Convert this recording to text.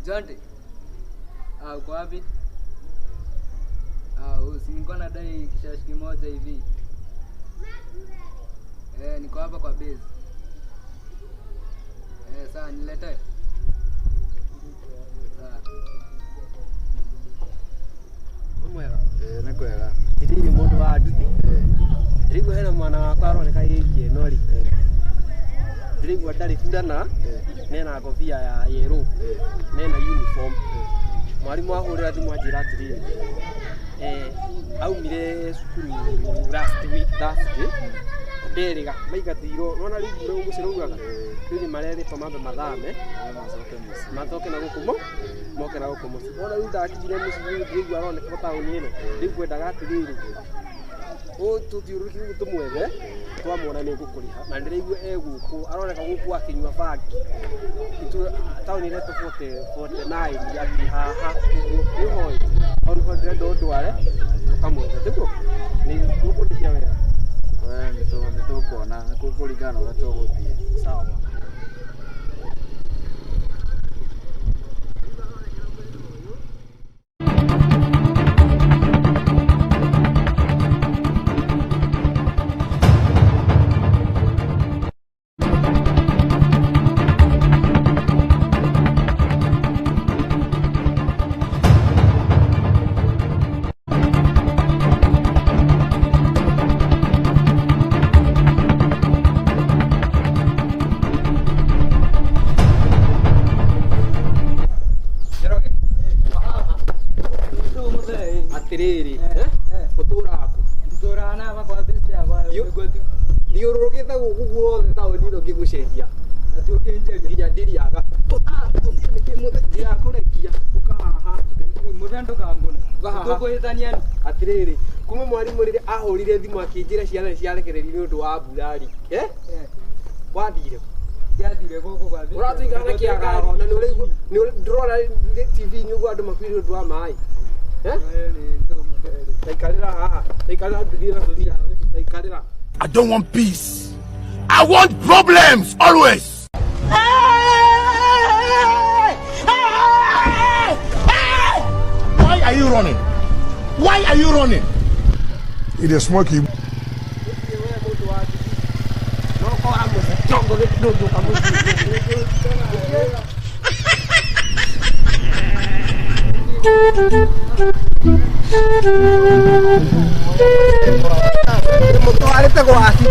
Jonte. Uko wapi? Nilikuwa nadai kishashi kimoja hivi. Niko hapa kwa base. Sawa nilete. Sawa. Mwega. Nakwega. Ndiri mundu wa nduthi. Ndirigo hena mwana wakwa aroneka yigie nori. Ndirigo ndari fundana. Nena kofia ya yellow. Nena uniform. Mwalimu ahurira thimu anjira atiri. Aumire cukuru last week Thursday. Nderiga maigatiro nona rigu gucirugaga. Riri marere pamambe mathame. Mathoke na gukumo. Moke na gukumo. Nona riu ndakijire muciru ndirigo aroneka tauni ino. Ndigo ndaga atiriri. Tuthiurukiru tumwethe twamona ni gukuriha na ndirigu eguku aroneka guku akinywa bangi itu tauni reto 49 ya haha ni hoi on hodre do dware tukamwethe tiko ni gukurikia wega nito kuona kukurigana urachogothie sawa. Atiriri uturako Ndorana hapa kwa base ya kwa gwetha. Ndiurugite guku guothe tauni ino ngigucenjia atuke njeria nginya ndiriaga ngira kurekia ukahaha Mudando kangona. Tukoyetania atiriri kuma mwarimu riri ahurire thimu akinjira ciana ciarekereri ni undu wa mburari wathire yathire goko kwa base. Uratuigana kiagaro na ni ndrona TV ni ugu andu makwire undu wa mai I don't want peace. I want problems always. Why are you running? Why are you running? It is smoking. Motoarete go así.